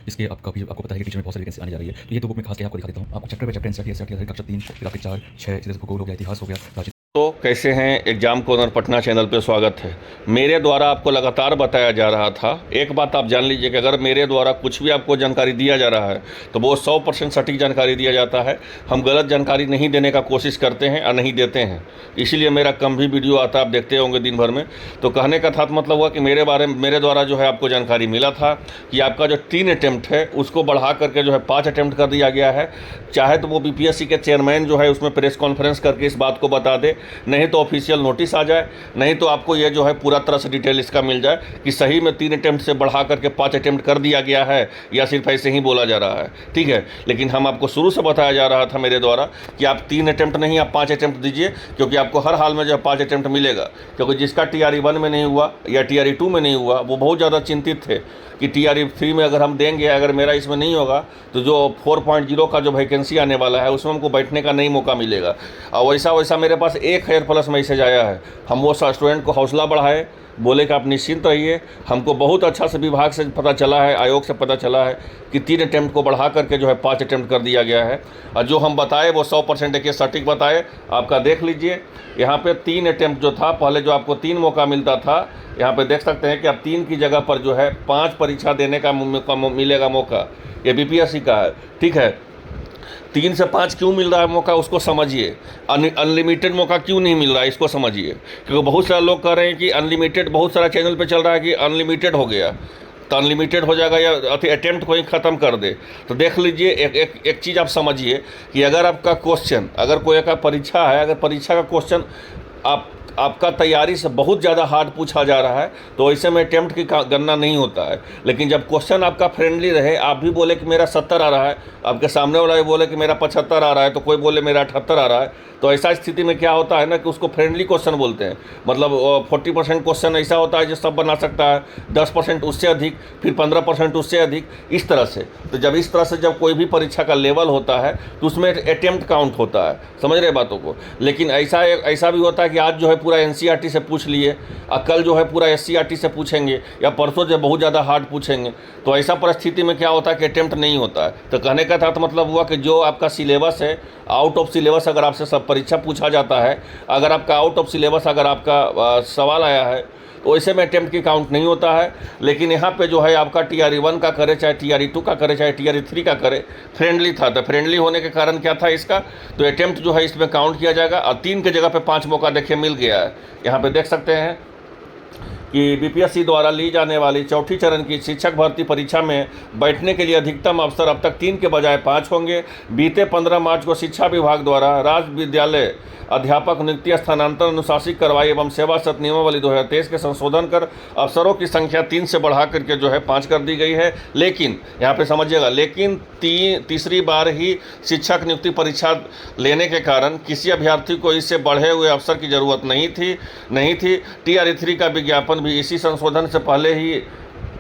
इसके आपको पता है कि टीचर में बहुत सारी वैकेंसी आने जा रही है, तो ये तो बुक में खास के आपको दिखा देता हूँ। आपको चैप्टर बाय चैप्टर एनसीईआरटी कक्षा 3 फिर आपके 4 6 जैसे भूगोल हो गया, इतिहास हो गया। तो कैसे हैं, एग्जाम कॉर्नर पटना चैनल पे स्वागत है। मेरे द्वारा आपको लगातार बताया जा रहा था, एक बात आप जान लीजिए कि अगर मेरे द्वारा कुछ भी आपको जानकारी दिया जा रहा है तो वो 100% सटीक जानकारी दिया जाता है। हम गलत जानकारी नहीं देने का कोशिश करते हैं और नहीं देते हैं, इसीलिए मेरा कम भी वीडियो आता है, आप देखते होंगे दिन भर में। तो कहने का था मतलब हुआ कि मेरे द्वारा जो है आपको जानकारी मिला था कि आपका जो 3 अटैम्प्ट है उसको बढ़ा करके जो है 5 अटैम्प्ट कर दिया गया है। चाहे तो वो बीपीएससी के चेयरमैन जो है उसमें प्रेस कॉन्फ्रेंस करके इस बात को बता दे, नहीं तो ऑफिशियल नोटिस आ जाए, नहीं तो आपको ये जो है पूरा तरह से डिटेल इसका मिल जाए कि सही में 3 अटैम्प्ट से बढ़ा करके 5 अटैम्प्ट कर दिया गया है या सिर्फ ऐसे ही बोला जा रहा है। ठीक है, लेकिन हम आपको शुरू से बताया जा रहा था मेरे द्वारा कि आप 3 अटैम्प्ट नहीं, आप 5 अटैम्प्ट दीजिए, क्योंकि आपको हर हाल में जो है 5 अटैम्प्ट मिलेगा। क्योंकि जिसका TRE 1 में नहीं हुआ या TRE 2 में नहीं हुआ वो बहुत ज़्यादा चिंतित थे कि TRE 3 में अगर हम देंगे, अगर मेरा इसमें नहीं होगा तो जो 4.0 का जो वैकेंसी आने वाला है उसमें हमको बैठने का नहीं मौका मिलेगा। और वैसा मेरे पास 1000 प्लस मैसेज आया है। हम वो स्टूडेंट को हौसला बढ़ाए, बोले कि आप निश्चिंत रहिए। हमको बहुत अच्छा से विभाग से पता चला है, आयोग से पता चला है कि 3 अटैम्प्ट को बढ़ा करके जो है 5 अटैम्प्ट कर दिया गया है। और जो हम बताए वो 100% एक सटीक बताए। आपका देख लीजिए, यहाँ पे 3 अटैम्प्ट जो था, पहले जो आपको 3 मौका मिलता था, यहाँ पे देख सकते हैं कि अब 3 की जगह पर जो है 5 परीक्षा देने का मिलेगा मौका। ये बीपीएससी का है। ठीक है, 3 से 5 क्यों मिल रहा है मौका उसको समझिए, अनलिमिटेड मौका क्यों नहीं मिल रहा है इसको समझिए। क्योंकि बहुत सारे लोग कह रहे हैं कि अनलिमिटेड, बहुत सारा चैनल पे चल रहा है कि अनलिमिटेड हो गया, तो अनलिमिटेड हो जाएगा या अटैम्प्ट को ही ख़त्म कर दे। तो देख लीजिए, एक चीज़ आप समझिए कि अगर आपका क्वेश्चन, अगर कोई का परीक्षा है, अगर परीक्षा का क्वेश्चन आपका तैयारी से बहुत ज़्यादा हार्ड पूछा जा रहा है तो ऐसे में अटैम्प्ट की गणना नहीं होता है। लेकिन जब क्वेश्चन आपका फ्रेंडली रहे, आप भी बोले कि मेरा 70 आ रहा है, आपके सामने वाला भी बोले कि मेरा 75 आ रहा है, तो कोई बोले मेरा 78 आ रहा है, तो ऐसा स्थिति में क्या होता है ना कि उसको फ्रेंडली क्वेश्चन बोलते हैं। मतलब 40% क्वेश्चन ऐसा होता है जो सब बना सकता है, 10% उससे अधिक, फिर 15% उससे अधिक, इस तरह से। तो जब इस तरह से जब कोई भी परीक्षा का लेवल होता है तो उसमें अटैम्प्ट काउंट होता है, समझ रहे बातों को। लेकिन ऐसा भी होता है कि आज जो है पूरा NCERT से पूछ लिए और कल जो है पूरा SCERT से पूछेंगे या परसों जो बहुत ज़्यादा हार्ड पूछेंगे, तो ऐसा परिस्थिति में क्या होता है कि अटैम्प्ट नहीं होता है। तो कहने का था तो मतलब हुआ कि जो आपका सिलेबस है, आउट ऑफ सिलेबस अगर आपसे सब परीक्षा पूछा जाता है, अगर आपका आउट ऑफ सिलेबस अगर आपका सवाल आया है तो ऐसे में अटैम्प्ट की काउंट नहीं होता है। लेकिन यहाँ पे जो है आपका TRE 1 का करे, चाहे TRE 2 का करे, चाहे TRE 3 का करे, फ्रेंडली था। तो फ्रेंडली होने के कारण क्या था इसका, तो अटैम्प्ट जो है इसमें काउंट किया जाएगा। और 3 के जगह पे 5 मौका देखिए मिल गया है। यहाँ पे देख सकते हैं कि बीपीएससी द्वारा ली जाने वाली चौथी चरण की शिक्षक भर्ती परीक्षा में बैठने के लिए अधिकतम अवसर अब तक 3 के बजाय 5 होंगे। बीते 15 मार्च को शिक्षा विभाग द्वारा राज्य विद्यालय अध्यापक नियुक्ति स्थानांतरण अनुशासित कार्रवाई एवं सेवा शर्त नियमावली 2023 के संशोधन कर अवसरों की संख्या 3 से बढ़ा करके जो है 5 कर दी गई है। लेकिन यहाँ पे समझिएगा, लेकिन तीसरी बार ही शिक्षक नियुक्ति परीक्षा लेने के कारण किसी अभ्यर्थी को इससे बढ़े हुए अवसर की जरूरत नहीं थी। TRE 3 का विज्ञापन भी इसी संशोधन से पहले ही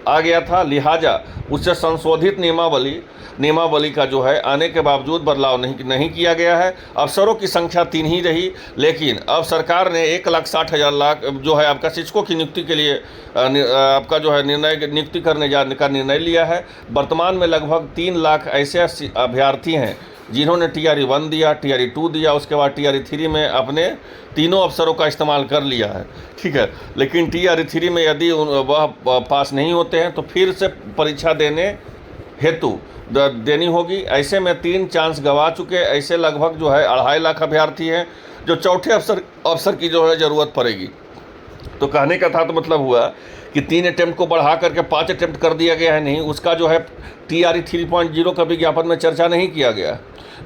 आ गया था, लिहाजा उससे संशोधित नियमावली का जो है आने के बावजूद बदलाव नहीं किया गया है। अफसरों की संख्या 3 ही रही, लेकिन अब सरकार ने 1,60,000 जो है आपका शिक्षकों की नियुक्ति के लिए आपका जो है नियुक्ति करने जाने का निर्णय लिया है। वर्तमान में लगभग 3 लाख ऐसे अभ्यर्थी हैं जिन्होंने TRE 1 दिया, TRE 2 दिया, उसके बाद TRE 3 में अपने तीनों अवसरों का इस्तेमाल कर लिया है। ठीक है, लेकिन TRE 3 में यदि वह पास नहीं होते हैं तो फिर से परीक्षा देने हेतु देनी होगी। ऐसे में 3 चांस गवा चुके ऐसे लगभग जो है 2.5 लाख अभ्यर्थी हैं जो चौथे अवसर की जो है ज़रूरत पड़ेगी। तो कहने का था तो मतलब हुआ कि 3 अटैम्प्ट को बढ़ा करके 5 अटैम्प्ट कर दिया गया है। नहीं, उसका जो है TRE 3.0 का विज्ञापन में चर्चा नहीं किया गया।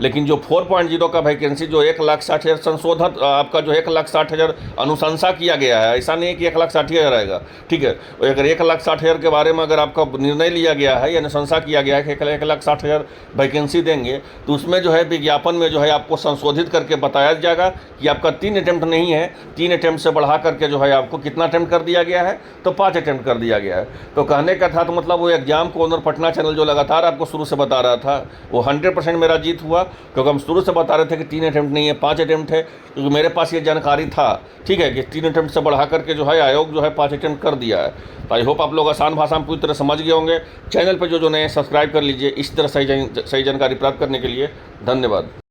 लेकिन जो 4.0 का वैकेंसी जो 1,60,000 संशोधन आपका जो 1,60,000 अनुशंसा किया गया है, ऐसा नहीं है कि 1,60,000 आएगा। ठीक है, अगर 1,60,000 के बारे में अगर आपका निर्णय लिया गया है या अनुशंसा किया गया है कि 1,60,000 वैकेंसी देंगे, तो उसमें जो है विज्ञापन में जो है आपको संशोधित करके बताया जाएगा कि आपका 3 अटैम्प्ट नहीं है, 3 अटैम्प्ट से बढ़ा करके जो है आपको कितना अटैम्प्ट कर दिया गया है, तो 5 अटैम्प्ट कर दिया गया है। तो कहने का था तो मतलब वो एग्जाम कॉर्नर पटना चैनल जो लगातार आपको शुरू से बता रहा था वो 100% मेरा जीत हुआ। क्योंकि हम शुरू से बता रहे थे कि 3 अटैम्प्ट नहीं है, 5 अटैम्प्ट है, क्योंकि मेरे पास ये जानकारी था, ठीक है, कि 3 अटैम्प्ट से बढ़ा करके जो है आयोग जो है 5 अटैम्प्ट कर दिया है। तो आई होप आप लोग आसान भाषा में पूरी तरह समझ गए होंगे। चैनल पर जो नए सब्सक्राइब कर लीजिए इस तरह सही जानकारी प्राप्त करने के लिए। धन्यवाद।